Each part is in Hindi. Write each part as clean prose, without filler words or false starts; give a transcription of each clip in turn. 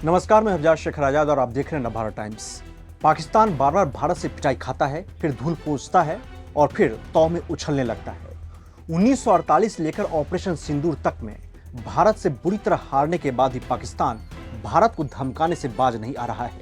नमस्कार, मैं हवजाज शेखर आजाद और आप देख रहे हैं नवभारत टाइम्स। पाकिस्तान बार बार भारत से पिटाई खाता है, फिर धूल पोंछता है और फिर तौ में उछलने लगता है। 1948 लेकर ऑपरेशन सिंदूर तक में भारत से बुरी तरह हारने के बाद भी पाकिस्तान भारत को धमकाने से बाज नहीं आ रहा है।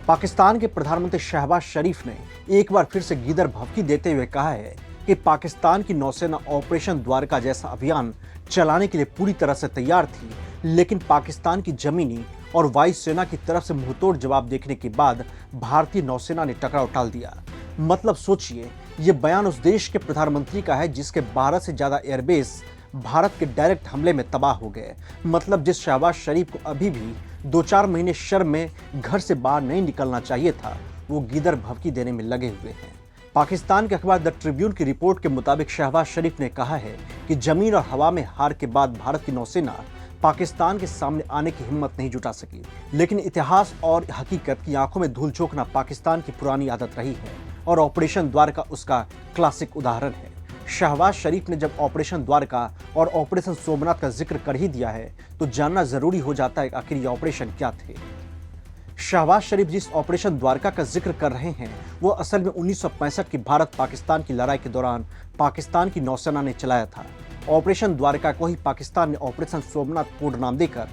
पाकिस्तान के प्रधानमंत्री शहबाज शरीफ ने एक बार फिर से गीदड़ भभकी देते हुए कहा है कि पाकिस्तान की नौसेना ऑपरेशन द्वारका जैसा अभियान चलाने के लिए पूरी तरह से तैयार थी, लेकिन पाकिस्तान की जमीनी और वायुसेना की तरफ से मुंहतोड़ जवाब देखने के बाद भारतीय नौसेना ने टकराव टाल दिया। मतलब सोचिए, ये बयान उस देश के प्रधानमंत्री का है जिसके 12 से ज्यादा एयरबेस भारत के डायरेक्ट हमले में तबाह हो गए। मतलब जिस शहबाज शरीफ को अभी भी 2-4 महीने शर्म में घर से बाहर नहीं निकलना चाहिए था, वो गीदड़ भभकी देने में लगे हुए हैं। पाकिस्तान के अखबार द ट्रिब्यून की रिपोर्ट के मुताबिक शहबाज शरीफ ने कहा है कि जमीन और हवा में हार के बाद भारत की नौसेना पाकिस्तान के सामने आने की हिम्मत नहीं जुटा सकी। लेकिन इतिहास और हकीकत की आंखों में धूल झोंकना पाकिस्तान की पुरानी आदत रही है और ऑपरेशन द्वारका उसका क्लासिक उदाहरण है। शहबाज शरीफ ने जब ऑपरेशन द्वारका और ऑपरेशन सोमनाथ का जिक्र कर ही दिया है तो जानना जरूरी हो जाता है कि आखिर ये ऑपरेशन क्या थे। शहबाज शरीफ जिस ऑपरेशन द्वारका का जिक्र कर रहे हैं वो असल में 1965 की भारत पाकिस्तान की लड़ाई के दौरान पाकिस्तान की नौसेना ने चलाया था। ऑपरेशन द्वारका को ही पाकिस्तान ने ऑपरेशन सोमनाथ कोड नाम देकर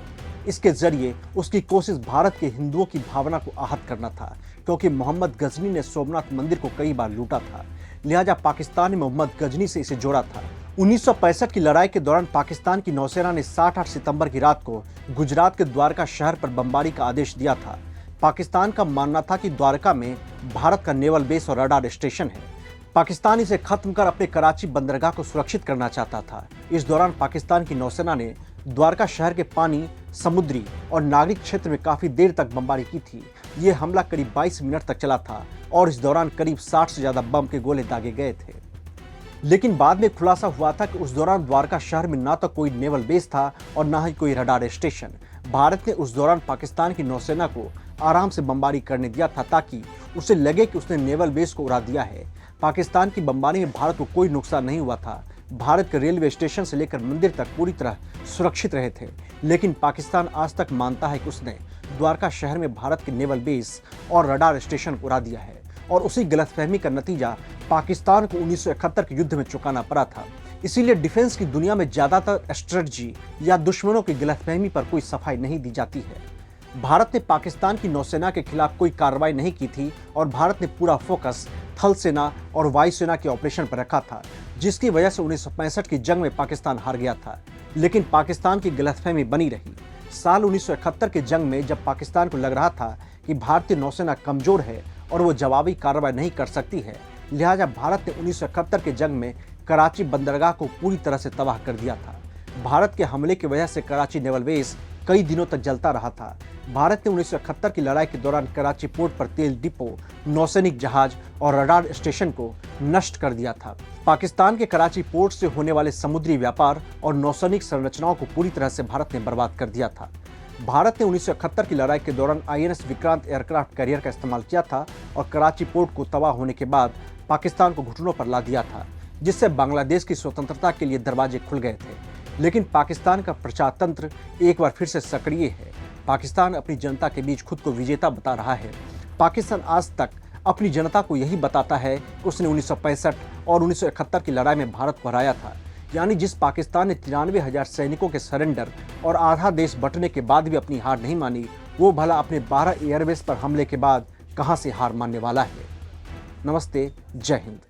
इसके जरिए उसकी कोशिश भारत के हिंदुओं की भावना को आहत करना था, क्योंकि मोहम्मद गजनी ने सोमनाथ मंदिर को कई बार लूटा था। लिहाजा पाकिस्तान ने मोहम्मद गजनी से इसे जोड़ा था। 1965 की लड़ाई के दौरान पाकिस्तान की नौसेना ने 7-8 सितंबर की रात को गुजरात के द्वारका शहर पर बमबारी का आदेश दिया था। पाकिस्तान का मानना था कि द्वारका में भारत का नेवल बेस और रडार स्टेशन है। पाकिस्तान इसे खत्म कर अपने कराची बंदरगाह को सुरक्षित करना चाहता था। इस दौरान पाकिस्तान की नौसेना ने द्वारका शहर के पानी, समुद्री और नागरिक क्षेत्र में काफी देर तक बमबारी की थी। ये हमला करीब 22 मिनट तक चला था और इस दौरान करीब 60 से ज्यादा बम के गोले दागे गए थे। लेकिन बाद में खुलासा हुआ था कि उस दौरान द्वारका शहर में ना तो कोई नेवल बेस था और ना ही कोई रडार स्टेशन। भारत ने उस दौरान पाकिस्तान की नौसेना को आराम से बमबारी करने दिया था ताकि उसे लगे कि उसने नेवल बेस को उड़ा दिया है। पाकिस्तान की बमबारी में भारत को कोई नुकसान नहीं हुआ था। भारत के रेलवे स्टेशन से लेकर मंदिर तक पूरी तरह सुरक्षित रहे थे। लेकिन पाकिस्तान आज तक मानता है कि उसने द्वारका शहर में भारत के नेवल बेस और रडार स्टेशन को उड़ा दिया है और उसी गलतफहमी का नतीजा पाकिस्तान को 1971 के युद्ध में चुकाना पड़ा था। इसीलिए डिफेंस की दुनिया में ज्यादातर स्ट्रेटजी या दुश्मनों की गलतफहमी पर कोई सफाई नहीं दी जाती है। भारत ने पाकिस्तान की नौसेना के खिलाफ कोई कार्रवाई नहीं की थी और भारत ने पूरा फोकस थल सेना और वायुसेना के ऑपरेशन पर रखा था, जिसकी वजह से 1965 की जंग में पाकिस्तान हार गया था। लेकिन पाकिस्तान की गलतफहमी बनी रही। साल 1971 के जंग में जब पाकिस्तान को लग रहा था कि भारतीय नौसेना कमजोर है और वो जवाबी कार्रवाई नहीं कर सकती है, लिहाजा भारत ने 1971 के जंग में कराची बंदरगाह को पूरी तरह से तबाह कर दिया था। भारत के हमले की वजह से कराची नेवल बेस कई दिनों तक जलता रहा था। भारत ने 1971 की लड़ाई के दौरान कराची पोर्ट पर तेल डिपो, नौसैनिक जहाज और रडार स्टेशन को नष्ट कर दिया था। पाकिस्तान के कराची पोर्ट से होने वाले समुद्री व्यापार और नौसैनिक संरचनाओं को पूरी तरह से भारत ने बर्बाद कर दिया था। भारत ने 1971 की लड़ाई के दौरान INS विक्रांत एयरक्राफ्ट कैरियर का इस्तेमाल किया था और कराची पोर्ट को तबाह होने के बाद पाकिस्तान को घुटनों पर ला दिया था, जिससे बांग्लादेश की स्वतंत्रता के लिए दरवाजे खुल गए थे। लेकिन पाकिस्तान का प्रचार तंत्र एक बार फिर से सक्रिय है। पाकिस्तान अपनी जनता के बीच खुद को विजेता बता रहा है। पाकिस्तान आज तक अपनी जनता को यही बताता है कि उसने 1965 और 1971 की लड़ाई में भारत को हराया था। यानी जिस पाकिस्तान ने 93,000 सैनिकों के सरेंडर और आधा देश बंटने के बाद भी अपनी हार नहीं मानी, वो भला अपने 12 एयरबेस पर हमले के बाद कहां से हार मानने वाला है। नमस्ते, जय हिंद।